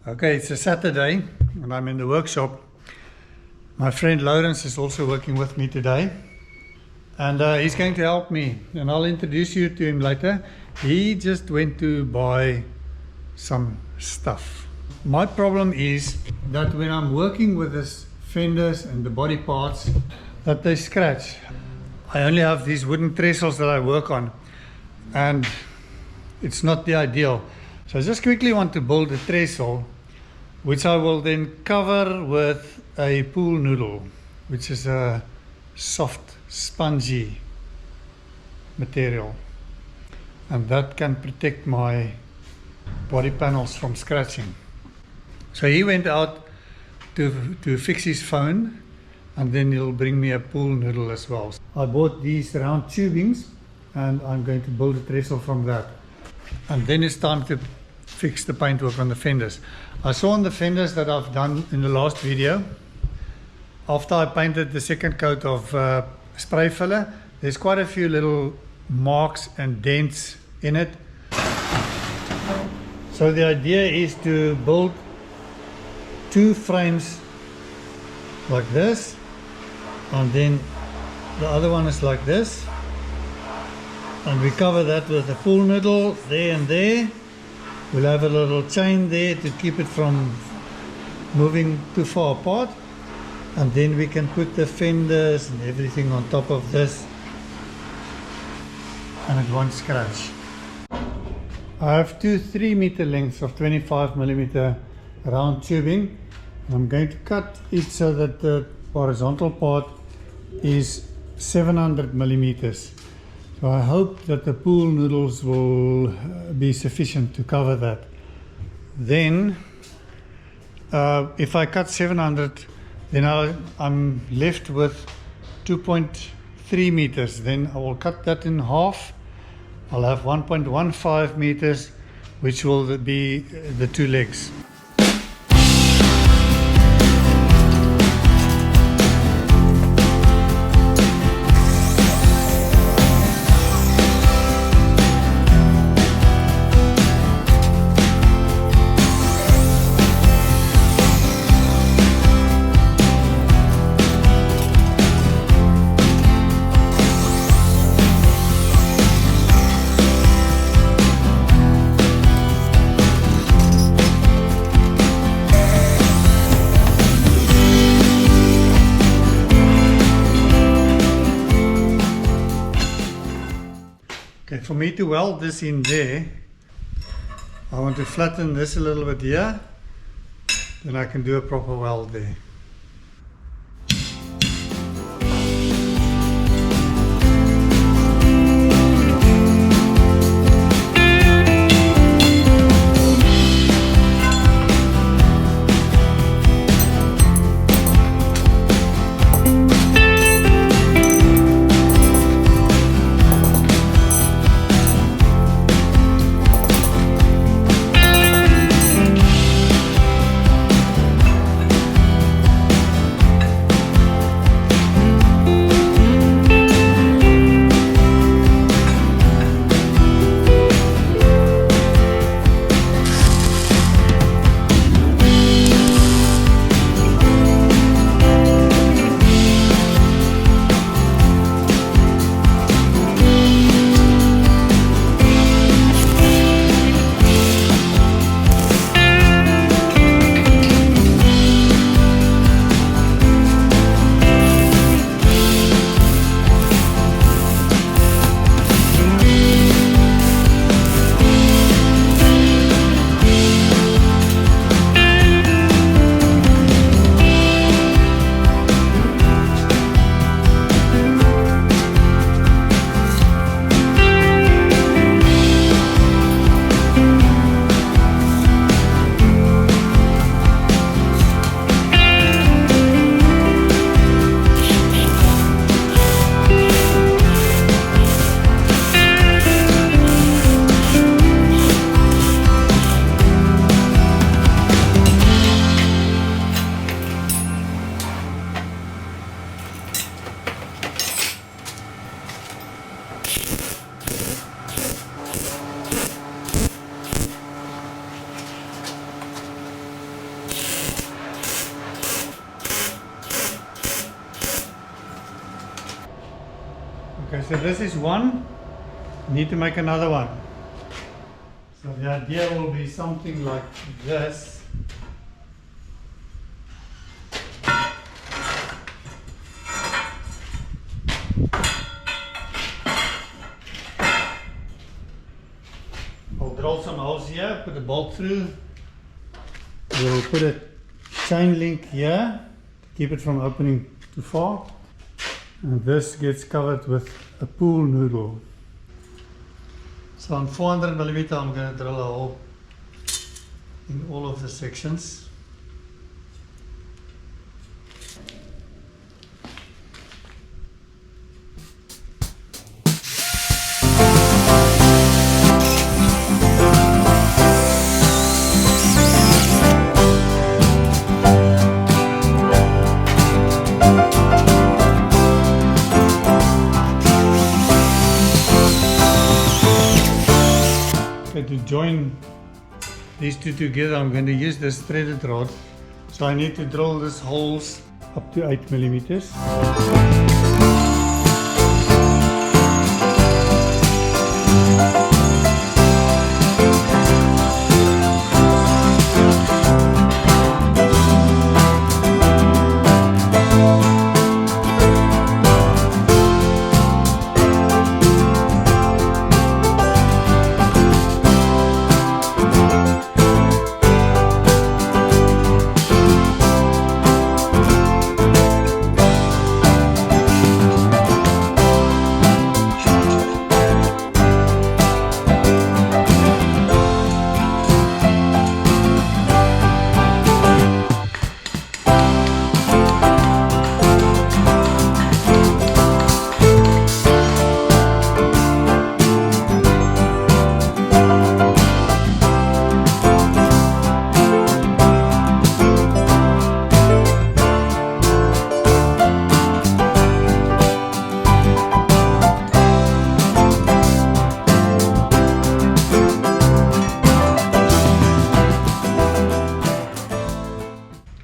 Okay, it's a Saturday and I'm in the workshop. My friend Lawrence is also working with me today, and he's going to help me, and I'll introduce you to him later. He just went to buy some stuff. My problem is that when I'm working with these fenders and the body parts, that they scratch. I only have these wooden trestles that I work on, and it's not the ideal. So I just quickly want to build a trestle, which I will then cover with a pool noodle, which is a soft, spongy material. And that can protect my body panels from scratching. So he went out to fix his phone, and then he'll bring me a pool noodle as well. I bought these round tubings, and I'm going to build a trestle from that. And then it's time to fix the paintwork on the fenders. I saw on the fenders that I've done in the last video, after I painted the second coat of spray filler, there's quite a few little marks and dents in it. So the idea is to build two frames like this, and then the other one is like this, and we cover that with a pool noodle there and there. We'll have a little chain there to keep it from moving too far apart, and then we can put the fenders and everything on top of this, and it won't scratch. I have two 3-meter lengths of 25mm round tubing. I'm going to cut it so that the horizontal part is 700mm. So I hope that the pool noodles will be sufficient to cover that. Then, if I cut 700, then I'm left with 2.3 meters. Then I will cut that in half. I'll have 1.15 meters, which will be the two legs. Okay, for me to weld this in there, I want to flatten this a little bit here, then I can do a proper weld there. Okay, so this is one. Need to make another one. So the idea will be something like this. I'll drill some holes here, put a bolt through. We'll put a chain link here to keep it from opening too far. And this gets covered with a pool noodle. So on 400mm I'm going to drill a hole in all of the sections. To join these two together, I'm going to use this threaded rod. So I need to drill these holes up to 8mm.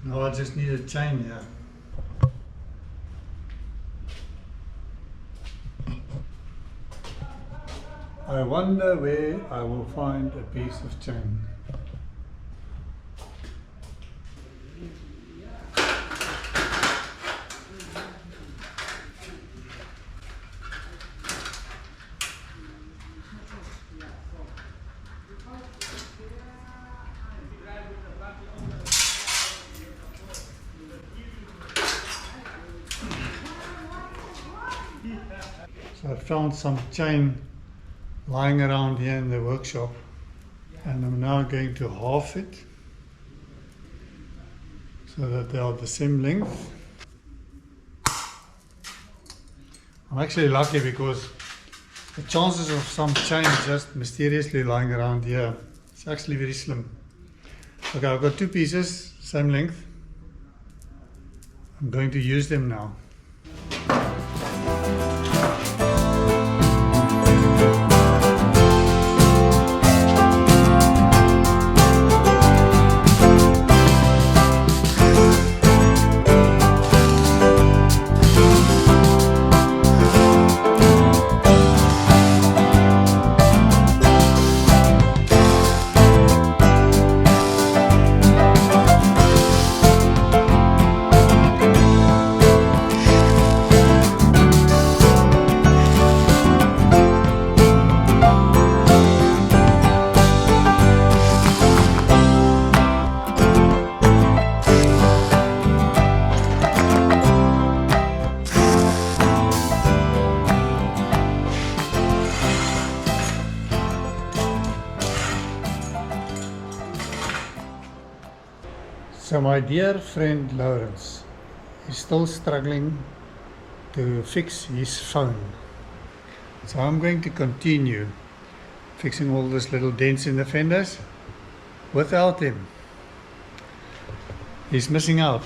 Now I just need a chain here. I wonder where I will find a piece of chain. So I found some chain lying around here in the workshop, and I'm now going to half it so that they are the same length. I'm actually lucky because the chances of some chain just mysteriously lying around here is actually very slim. Okay, I've got two pieces, same length. I'm going to use them now. So my dear friend Lawrence is still struggling to fix his phone. So I'm going to continue fixing all those little dents in the fenders without him. He's missing out.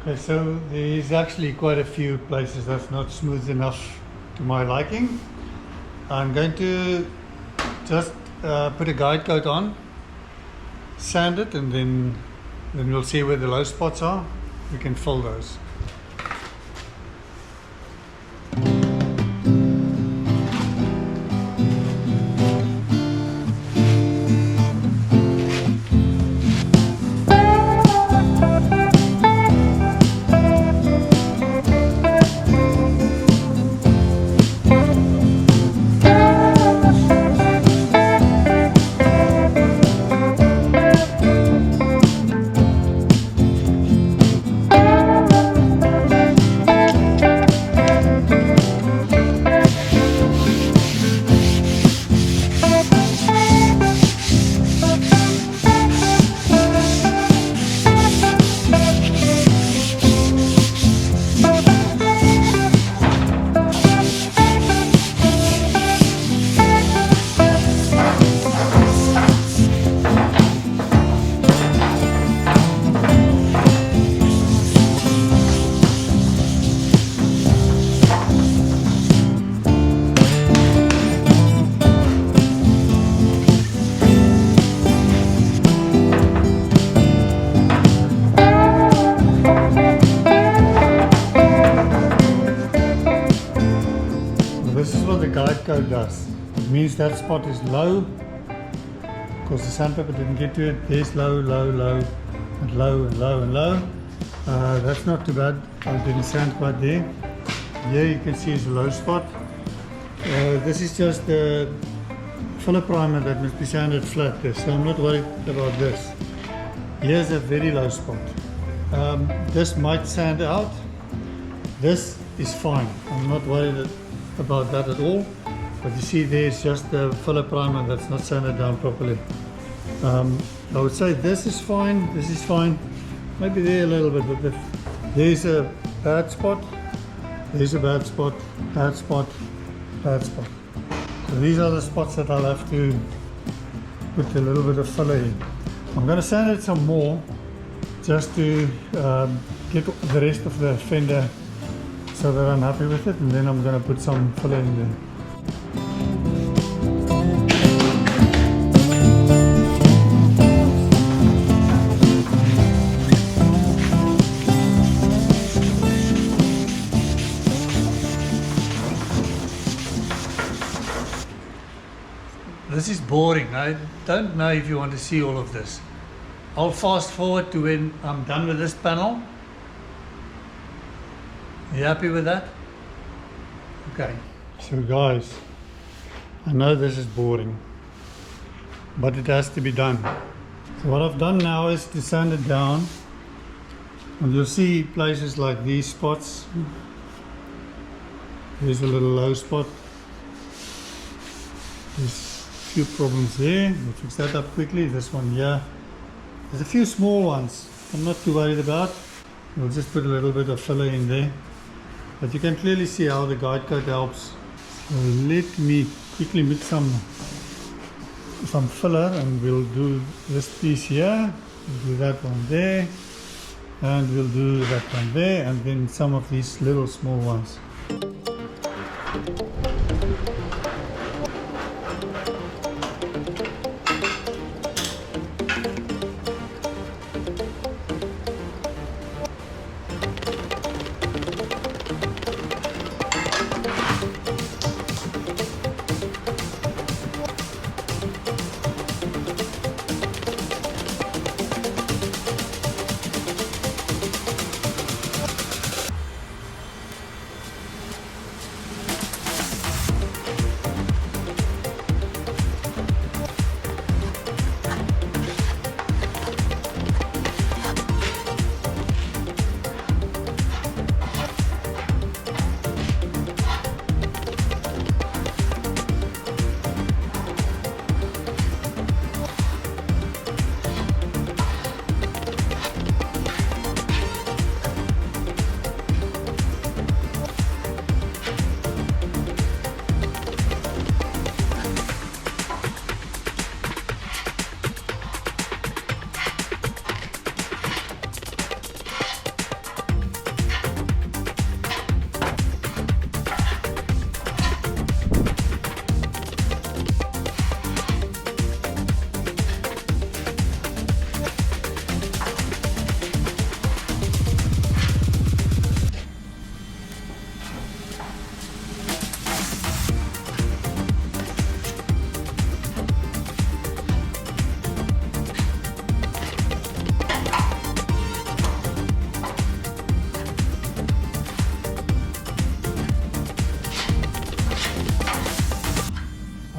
Okay, so there's actually quite a few places that's not smooth enough to my liking. I'm going to just put a guide coat on, sand it, and then we'll see where the low spots are. We can fill those. This is what the guide coat does. It means that spot is low because the sandpaper didn't get to it. There's low, low, low, and low, and low, and low. That's not too bad. I didn't sand quite there. Here you can see is a low spot. This is just the filler primer that must be sanded flat there, so I'm not worried about this. Here's a very low spot. This might sand out. This is fine. I'm not worried about that at all. But you see there's just the filler primer that's not sanded down properly. I would say this is fine, this is fine. Maybe there a little bit, but there's a bad spot, there's a bad spot, bad spot, bad spot. So these are the spots that I'll have to put a little bit of filler in. I'm going to sand it some more just to get the rest of the fender so that I'm happy with it, and then I'm going to put some filler in there. This is boring. I don't know if you want to see all of this. I'll fast forward to when I'm done with this panel. You happy with that? Okay. So guys, I know this is boring, but it has to be done. So what I've done now is to sand it down, and you'll see places like these spots. There's a little low spot. There's a few problems there. We'll fix that up quickly. This one here. There's a few small ones I'm not too worried about. We'll just put a little bit of filler in there. But you can clearly see how the guide coat helps. So let me quickly mix some filler, and we'll do this piece here. We'll do that one there, and we'll do that one there, and then some of these little small ones.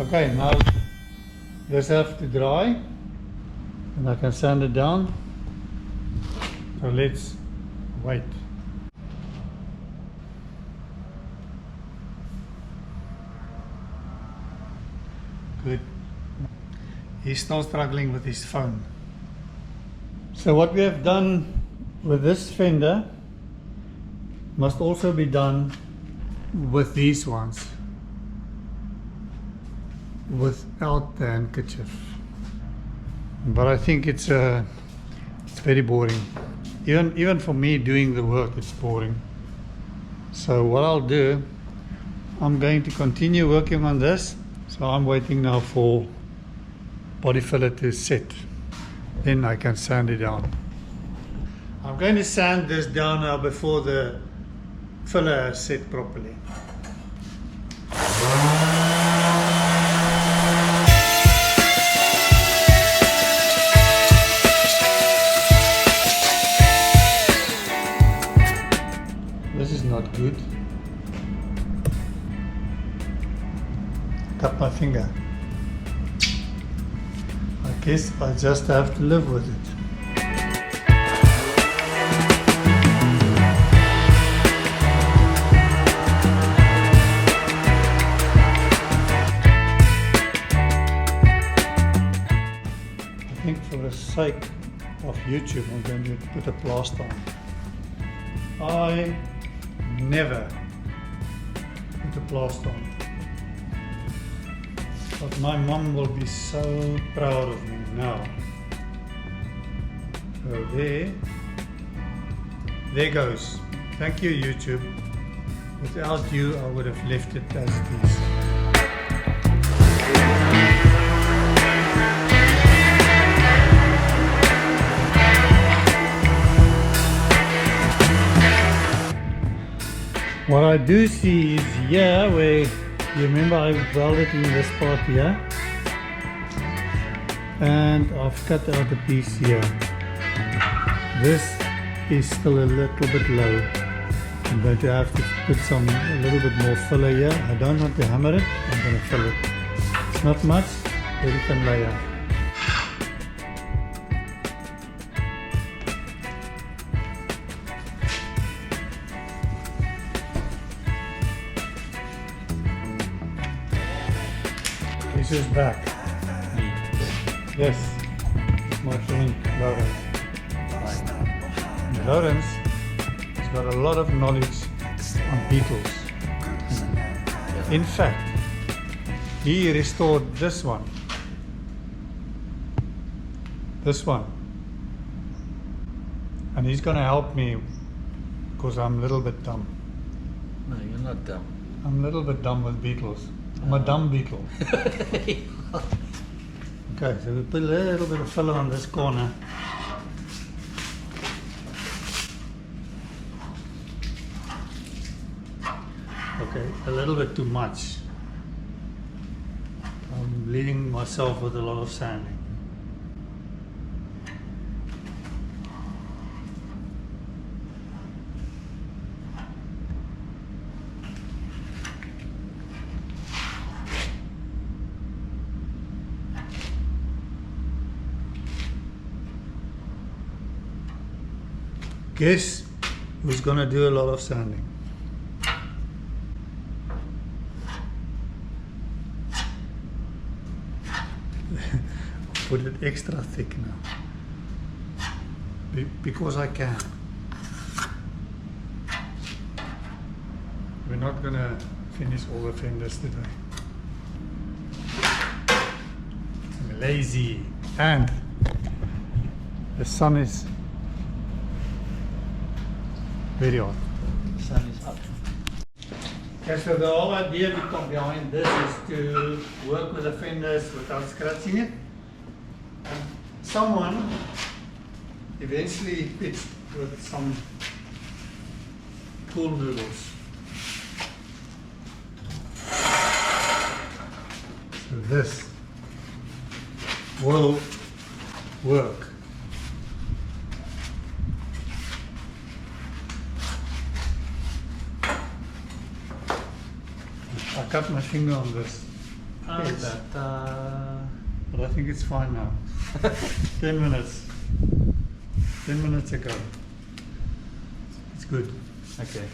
Okay, now this has to dry and I can sand it down. So let's wait. Good. He's still struggling with his phone. So what we have done with this fender must also be done with these ones without the handkerchief. But I think it's very boring. Even for me doing the work, it's boring. So what I'll do, I'm going to continue working on this. So I'm waiting now for body filler to set. Then I can sand it down. I'm going to sand this down now before the filler is set properly. This is not good. Cut my finger. I guess I just have to live with it. I think for the sake of YouTube, I'm going to put a plaster on. I never put a plaster on. But my mom will be so proud of me now. So there goes. Thank you, YouTube. Without you, I would have left it as it is. What I do see is here where you remember I welded in this part here, and I've cut out a piece here. This is still a little bit low. I'm going to have to put a little bit more filler here. I don't want to hammer it, I'm going to fill it. It's not much, very thin layer. This is back. Yes, it's my friend Lawrence. Lawrence has got a lot of knowledge on beetles. In fact, he restored this one. And he's going to help me because I'm a little bit dumb. No, you're not dumb. I'm a little bit dumb with beetles. I'm a dumb beetle. Okay, so we put a little bit of filler on this corner. Okay, a little bit too much. I'm bleeding myself with a lot of sanding. Guess who's gonna do a lot of sanding? Put it extra thick now. Because I can. We're not gonna finish all the fenders today. I'm lazy. And the sun is very hot. The sun is up. Okay, so the whole idea behind this is to work with the fenders without scratching it. And someone eventually pitched with some cool noodles. So this will work. I cut my finger on this. Yes. Ta-ta. But I think it's fine now. 10 minutes. 10 minutes ago. It's good. Okay.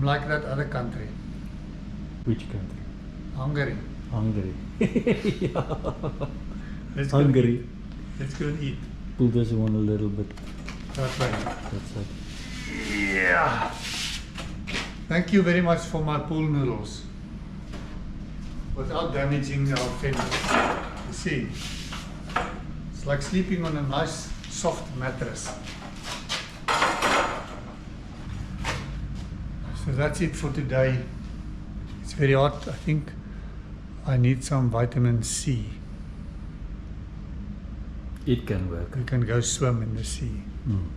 I'm like that other country. Which country? Hungary. Hungary. Let's go Hungary. eat. Let's go and eat. Pull this one a little bit. That way. That's it. Yeah. Thank you very much for my pool noodles. Without damaging our fenders. You see, it's like sleeping on a nice soft mattress. So that's it for today. It's very hot. I think I need some vitamin C. It can work. We can go swim in the sea. Mm.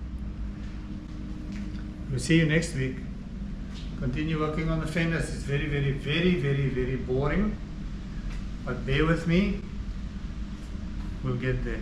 We'll see you next week. Continue working on the fenders. It's very, very, very, very, very boring. But bear with me. We'll get there.